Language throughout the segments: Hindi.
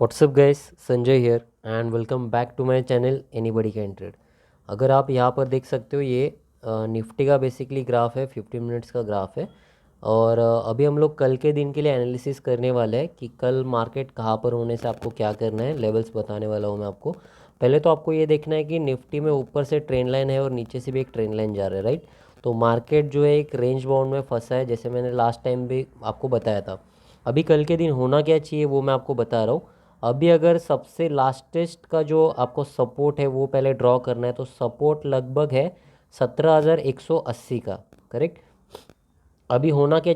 WhatsApp guys, Sanjay here and welcome back to my channel anybody can trade. अगर आप यहाँ पर देख सकते हो, ये निफ्टी का बेसिकली ग्राफ है, 15 मिनट्स का ग्राफ है। और अभी हम लोग कल के दिन के लिए एनालिसिस करने वाले हैं कि कल मार्केट कहाँ पर होने से आपको क्या करना है। लेवल्स बताने वाला हूँ मैं आपको। पहले तो आपको ये देखना है कि निफ्टी में ऊपर से ट्रेंड लाइन है और नीचे से भी एक ट्रेंड लाइन जा रहा है, राइट। तो मार्केट जो है एक रेंज बाउंड में फंसा है, जैसे मैंने लास्ट टाइम भी आपको बताया था। अभी कल के दिन होना क्या चाहिए वो मैं आपको बता रहा हूँ। अभी अगर सबसे लास्टेस्ट का जो आपको सपोर्ट है वो पहले ड्रॉ करना है, तो सपोर्ट लगभग है 17,180 का, करेक्ट। अभी होना क्या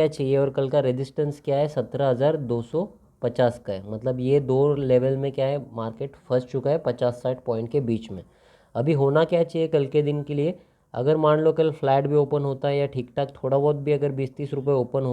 चाहिए और कल का रेजिस्टेंस क्या है, 17,250 का है। मतलब ये दो लेवल में क्या है, मार्केट फंस चुका है 50-60 पॉइंट के बीच में। अभी होना क्या चाहिए कल के दिन के लिए। अगर मान लो कल फ्लैट भी ओपन होता है या ठीक ठाक थोड़ा बहुत भी अगर 20-30 रुपये ऊपर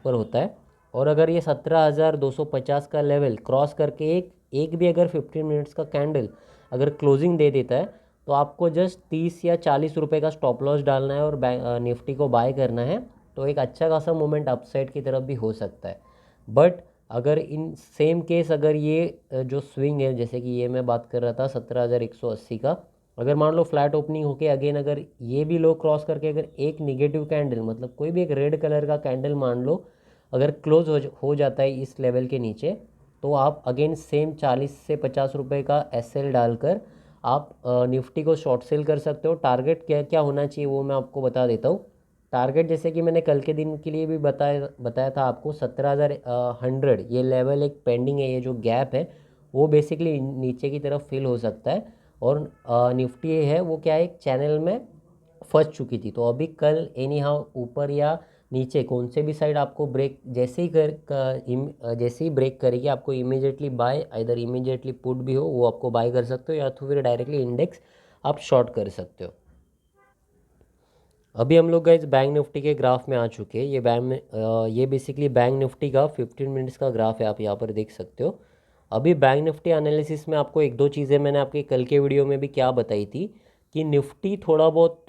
होता है, और अगर ये 17,250 का लेवल क्रॉस करके एक एक भी अगर 15 मिनट्स का कैंडल अगर क्लोजिंग दे देता है, तो आपको जस्ट 30 या 40 रुपये का स्टॉप लॉस डालना है और निफ्टी को बाय करना है। तो एक अच्छा खासा मोमेंट अपसाइड की तरफ भी हो सकता है। बट अगर इन सेम केस अगर ये जो स्विंग है, जैसे कि ये मैं बात कर रहा था 17,180 का, अगर मान लो फ्लैट ओपनिंग होके अगेन अगर ये भी लो क्रॉस करके अगर एक निगेटिव कैंडल, मतलब कोई भी एक रेड कलर का कैंडल मान लो अगर क्लोज हो जाता है इस लेवल के नीचे, तो आप अगेन सेम 40 से 50 रुपये का एसएल डालकर आप निफ्टी को शॉर्ट सेल कर सकते हो। टारगेट क्या क्या होना चाहिए वो मैं आपको बता देता हूँ। टारगेट जैसे कि मैंने कल के दिन के लिए भी बताया था आपको, 17,100 ये लेवल एक पेंडिंग है। ये जो गैप है वो बेसिकली नीचे की तरफ फिल हो सकता है। और निफ्टी है वो क्या है, एक चैनल में फंस चुकी थी। तो अभी कल एनी हाउ ऊपर या नीचे कौन से भी साइड आपको ब्रेक जैसे ही ब्रेक करेगी, आपको इमीडिएटली बाय, इधर इमीडिएटली पुट भी हो वो आपको बाय कर सकते हो, या तो फिर डायरेक्टली इंडेक्स आप शॉर्ट कर सकते हो। अभी हम लोग गाइस बैंक निफ्टी के ग्राफ में आ चुके हैं। ये बेसिकली बैंक निफ्टी का 15 मिनट्स का ग्राफ है, आप यहाँ पर देख सकते हो। अभी बैंक निफ्टी एनालिसिस में आपको एक दो चीज़ें मैंने आपके कल के वीडियो में भी क्या बताई थी कि निफ्टी थोड़ा बहुत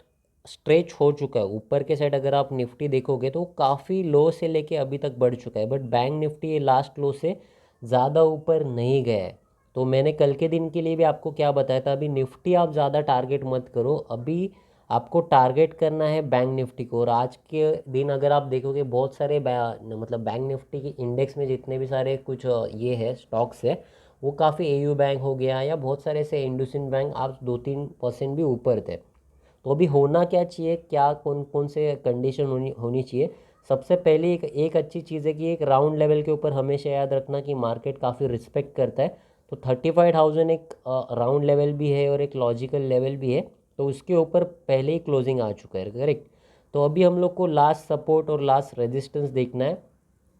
स्ट्रेच हो चुका है ऊपर के साइड। अगर आप निफ्टी देखोगे तो काफ़ी लो से लेके अभी तक बढ़ चुका है, बट बैंक निफ्टी ये लास्ट लो से ज़्यादा ऊपर नहीं गया है। तो मैंने कल के दिन के लिए भी आपको क्या बताया था, अभी निफ्टी आप ज़्यादा टारगेट मत करो। अभी आपको टारगेट करना है बैंक निफ्टी को। और आज के दिन अगर आप देखोगे बहुत सारे मतलब बैंक निफ्टी के इंडेक्स में जितने भी सारे कुछ ये है स्टॉक्स है, वो काफ़ी एयू बैंक हो गया या बहुत सारे ऐसे इंडसइंड बैंक आप 2-3% भी ऊपर थे। तो अभी होना क्या चाहिए, क्या कौन कौन से कंडीशन होनी होनी चाहिए। सबसे पहले एक अच्छी चीज़ है कि एक राउंड लेवल के ऊपर हमेशा याद रखना कि मार्केट काफ़ी रिस्पेक्ट करता है। तो 35,000 एक राउंड लेवल भी है और एक लॉजिकल लेवल भी है। तो उसके ऊपर पहले ही क्लोजिंग आ चुका है, करेक्ट। तो अभी हम लोग को लास्ट सपोर्ट और लास्ट रेजिस्टेंस देखना है।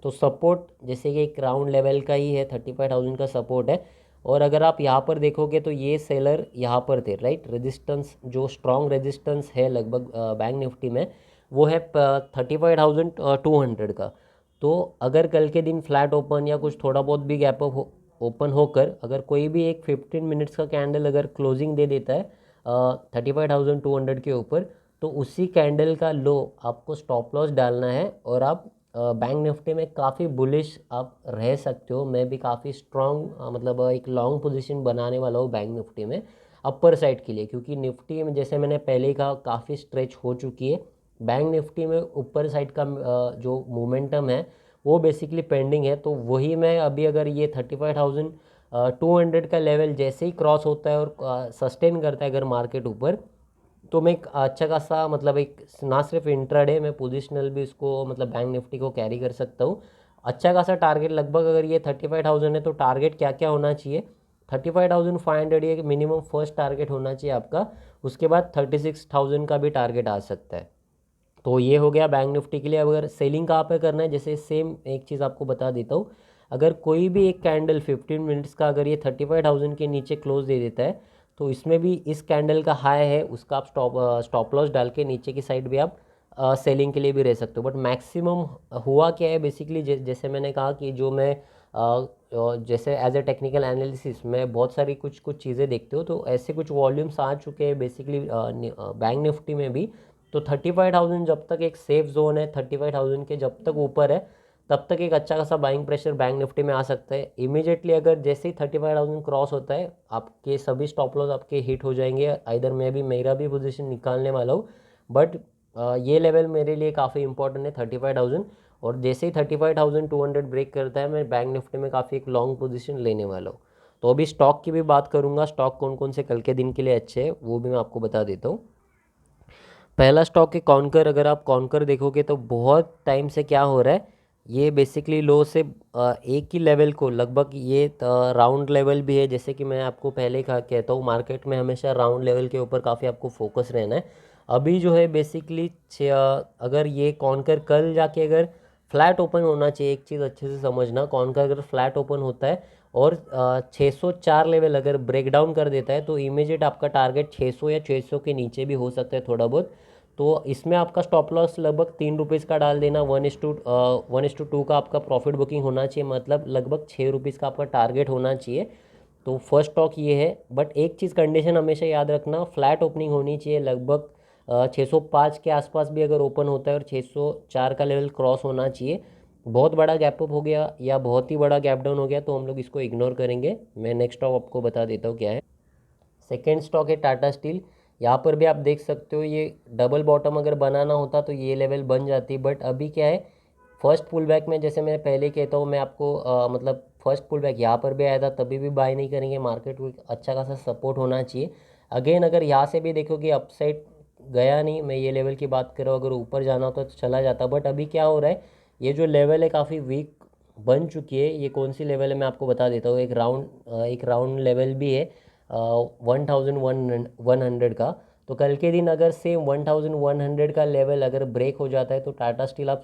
तो सपोर्ट जैसे कि एक राउंड लेवल का ही है, 35,000 का सपोर्ट है। और अगर आप यहाँ पर देखोगे तो ये सेलर यहाँ पर थे, राइट। रेजिस्टेंस जो स्ट्रॉन्ग रेजिस्टेंस है लगभग बैंक निफ्टी में, वो है 35,200 का। तो अगर कल के दिन फ्लैट ओपन या कुछ थोड़ा बहुत भी गैप अप ओपन होकर अगर कोई भी एक 15 मिनट्स का कैंडल अगर क्लोजिंग दे देता है 35,200 के ऊपर, तो उसी कैंडल का लो आपको स्टॉप लॉस डालना है। और आप बैंक निफ्टी में काफ़ी बुलिश आप रह सकते हो। मैं भी काफ़ी स्ट्रॉन्ग मतलब एक लॉन्ग पोजीशन बनाने वाला हूँ बैंक निफ्टी में अपर साइड के लिए, क्योंकि निफ्टी में जैसे मैंने पहले ही कहा काफ़ी स्ट्रेच हो चुकी है। बैंक निफ्टी में ऊपर साइड का जो मोमेंटम है वो बेसिकली पेंडिंग है। तो वही मैं अभी अगर ये 35,200 का लेवल जैसे ही क्रॉस होता है और सस्टेन करता है अगर मार्केट ऊपर, तो मैं एक अच्छा खासा मतलब एक ना सिर्फ इंट्राडे में पोजिशनल भी इसको मतलब बैंक निफ्टी को कैरी कर सकता हूँ। अच्छा खासा टारगेट लगभग अगर ये 35,000 है तो टारगेट क्या क्या होना चाहिए, 35,500 ये मिनिमम फर्स्ट टारगेट होना चाहिए आपका। उसके बाद 36,000 का भी टारगेट आ सकता है। तो ये हो गया बैंक निफ्टी के लिए। अगर सेलिंग कहाँ पे करना है, जैसे सेम एक चीज़ आपको बता देता हूँ। अगर कोई भी एक कैंडल 15 मिनट्स का अगर ये 35,000 के नीचे क्लोज दे देता है, तो इसमें भी इस कैंडल का हाई है उसका आप स्टॉप लॉस डाल के नीचे की साइड भी आप सेलिंग के लिए भी रह सकते हो। बट मैक्सिमम हुआ क्या है बेसिकली, जैसे मैंने कहा कि जो मैं जैसे एज ए टेक्निकल एनालिसिस में बहुत सारी कुछ कुछ चीज़ें देखते हो, तो ऐसे कुछ वॉल्यूम्स आ चुके हैं बेसिकली बैंक निफ्टी में भी। तो 35,000 जब तक एक सेफ जोन है, 35,000 के जब तक ऊपर है तब तक एक अच्छा खासा बाइंग प्रेशर बैंक निफ्टी में आ सकता है। इमीडिएटली अगर जैसे ही 35,000 क्रॉस होता है आपके सभी स्टॉप लॉस आपके हिट हो जाएंगे। इधर मैं भी मेरा भी पोजीशन निकालने वाला हूँ, बट ये लेवल मेरे लिए काफ़ी इंपॉर्टेंट है 35,000। और जैसे ही 35,200 ब्रेक करता है मैं बैंक निफ्टी में काफ़ी एक लॉन्ग पोजीशन लेने वाला हूँ। तो अभी स्टॉक की भी बात करूँगा, स्टॉक कौन कौन से कल के दिन के लिए अच्छे हैं वो भी मैं आपको बता देता हूँ। पहला स्टॉक है कॉन्कर। अगर आप कॉन्कर देखोगे तो बहुत टाइम से क्या हो रहा है, ये बेसिकली लो से एक ही लेवल को लगभग ये राउंड लेवल भी है। जैसे कि मैं आपको पहले कहता हूँ मार्केट में हमेशा राउंड लेवल के ऊपर काफ़ी आपको फोकस रहना है। अभी जो है बेसिकली अगर ये कॉन्कर कल जाके अगर फ्लैट ओपन होना चाहिए, एक चीज़ अच्छे से समझना, कॉन्कर अगर फ्लैट ओपन होता है और 604 लेवल अगर ब्रेक डाउन कर देता है तो इमीडिएट आपका टारगेट 600 या 600 के नीचे भी हो सकता है थोड़ा बहुत। तो इसमें आपका स्टॉप लॉस लगभग 3 रुपीज़ का डाल देना, 1:2 का आपका प्रॉफिट बुकिंग होना चाहिए, मतलब लगभग 6 रुपीज़ का आपका टारगेट होना चाहिए। तो फर्स्ट स्टॉक ये है। बट एक चीज़ कंडीशन हमेशा याद रखना, फ्लैट ओपनिंग होनी चाहिए, लगभग 605 के आसपास भी अगर ओपन होता है और 604 का लेवल क्रॉस होना चाहिए। बहुत बड़ा गैप अप हो गया या बहुत ही बड़ा गैप डाउन हो गया तो हम लोग इसको इग्नोर करेंगे। मैं नेक्स्ट स्टॉक आपको बता देता हूँ क्या है। सेकेंड स्टॉक है टाटा स्टील। यहाँ पर भी आप देख सकते हो ये डबल बॉटम अगर बनाना होता तो ये लेवल बन जाती, बट अभी क्या है फर्स्ट पुल बैक में, जैसे मैं पहले कहता हूँ मैं आपको मतलब फर्स्ट पुल बैक यहाँ पर भी आया था तभी भी बाय नहीं करेंगे, मार्केट को अच्छा खासा सपोर्ट होना चाहिए। अगेन अगर यहाँ से भी देखोगे अपसाइड गया नहीं, मैं ये लेवल की बात कर रहा हूँ, अगर ऊपर जाना होता तो चला जाता, बट अभी क्या हो रहा है ये जो लेवल है काफ़ी वीक बन चुकी है। ये कौन सी लेवल है मैं आपको बता देता हूँ। एक राउंड लेवल भी है 1100 का। तो कल के दिन अगर सेम 1100 का लेवल अगर ब्रेक हो जाता है तो टाटा स्टील आप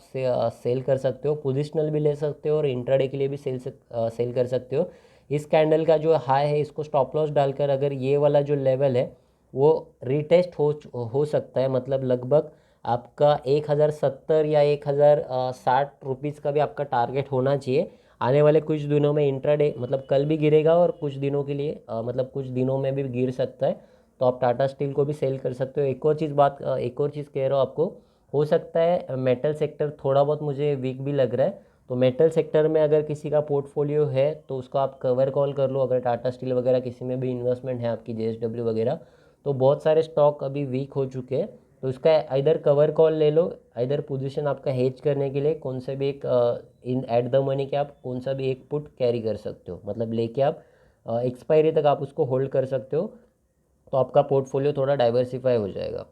सेल कर सकते हो, पोजिशनल भी ले सकते हो और इंट्राडे के लिए भी सेल कर सकते हो। इस कैंडल का जो हाई है इसको स्टॉप लॉस डालकर अगर ये वाला जो लेवल है वो रिटेस्ट हो सकता है, मतलब लगभग आपका 1070 या 1060 रुपीज़ का भी आपका टारगेट होना चाहिए। आने वाले कुछ दिनों में इंट्राडे मतलब कल भी गिरेगा और कुछ दिनों के लिए मतलब कुछ दिनों में भी गिर सकता है, तो आप टाटा स्टील को भी सेल कर सकते हो। एक और चीज़ कह रहा हूँ आपको, हो सकता है मेटल सेक्टर थोड़ा बहुत मुझे वीक भी लग रहा है, तो मेटल सेक्टर में अगर किसी का पोर्टफोलियो है तो उसको आप कवर कॉल कर लो। अगर टाटा स्टील वगैरह किसी में भी इन्वेस्टमेंट है आपकी, JSW वगैरह, तो बहुत सारे स्टॉक अभी वीक हो चुके हैं, तो इसका इधर कवर कॉल ले लो, इधर पोजीशन आपका हेज करने के लिए कौन सा भी एक इन एट द मनी के आप कौन सा भी एक पुट कैरी कर सकते हो, मतलब लेके आप एक्सपायरी तक आप उसको होल्ड कर सकते हो, तो आपका पोर्टफोलियो थोड़ा डाइवर्सिफाई हो जाएगा।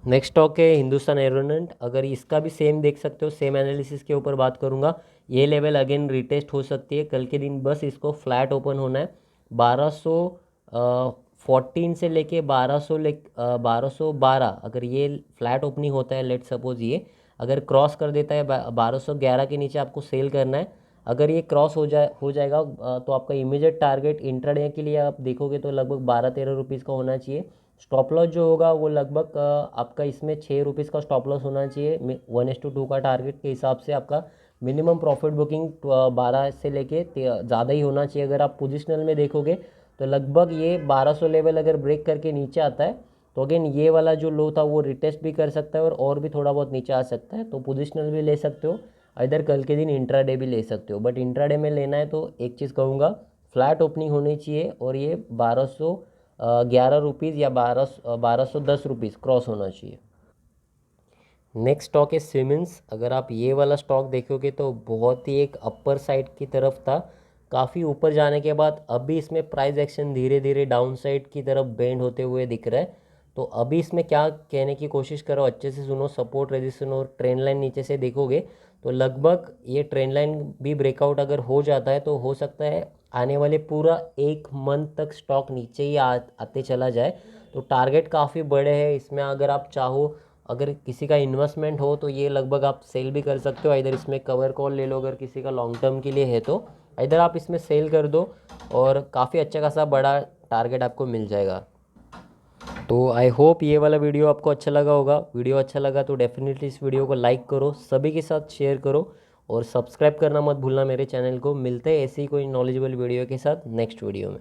नेक्स्ट स्टॉक है हिंदुस्तान एरोनॉट। अगर इसका भी सेम देख सकते हो, सेम एनालिसिस के ऊपर बात करूंगा, ये लेवल अगेन रिटेस्ट हो सकती है कल के दिन, बस इसको फ्लैट ओपन होना है 1214 से लेके 1212 अगर ये फ्लैट ओपनिंग होता है, लेट सपोज ये अगर क्रॉस कर देता है 1211 के नीचे आपको सेल करना है। अगर ये क्रॉस हो जाएगा तो आपका इमीडिएट टारगेट इंट्राडे के लिए आप देखोगे तो लगभग 12-13 रुपीज़ का होना चाहिए। स्टॉप लॉस जो होगा वो लगभग आपका इसमें 6 रुपीज़ का स्टॉप लॉस होना चाहिए। 1:2 का टारगेट के हिसाब से आपका मिनिमम प्रॉफिट बुकिंग 12 से लेके ज़्यादा ही होना चाहिए। अगर आप पोजिशनल में देखोगे तो लगभग ये 1200 लेवल अगर ब्रेक करके नीचे आता है तो अगेन ये वाला जो लो था वो रिटेस्ट भी कर सकता है और भी थोड़ा बहुत नीचे आ सकता है, तो पोजिशनल भी ले सकते हो, इधर कल के दिन इंट्राडे भी ले सकते हो। बट इंट्राडे में लेना है तो एक चीज़ कहूँगा, फ्लैट ओपनिंग होनी चाहिए और ये 1211 रुपीज़ या 1210 रुपीज़ क्रॉस होना चाहिए। नेक्स्ट स्टॉक है सीमेंस। अगर आप ये वाला स्टॉक देखोगे तो बहुत ही एक अपर साइड की तरफ था, काफ़ी ऊपर जाने के बाद अभी इसमें प्राइस एक्शन धीरे धीरे डाउन साइड की तरफ बेंड होते हुए दिख रहा है। तो अभी इसमें क्या कहने की कोशिश करो, अच्छे से सुनो, सपोर्ट रेजिस्टेंस और ट्रेंड लाइन नीचे से देखोगे तो लगभग ये ट्रेंड लाइन भी ब्रेकआउट अगर हो जाता है तो हो सकता है आने वाले पूरा 1 मंथ तक स्टॉक नीचे ही आते चला जाए। तो टारगेट काफ़ी बड़े हैं इसमें, अगर आप चाहो, अगर किसी का इन्वेस्टमेंट हो तो ये लगभग आप सेल भी कर सकते हो, इधर इसमें कवर कॉल ले लो अगर किसी का लॉन्ग टर्म के लिए है तो इधर आप इसमें सेल कर दो और काफ़ी अच्छा खासा बड़ा टारगेट आपको मिल जाएगा। तो आई होप ये वाला वीडियो आपको अच्छा लगा होगा। वीडियो अच्छा लगा तो डेफिनेटली इस वीडियो को लाइक करो, सभी के साथ शेयर करो और सब्सक्राइब करना मत भूलना मेरे चैनल को। मिलते हैं ऐसी ही कोई नॉलेजेबल वीडियो के साथ नेक्स्ट वीडियो में।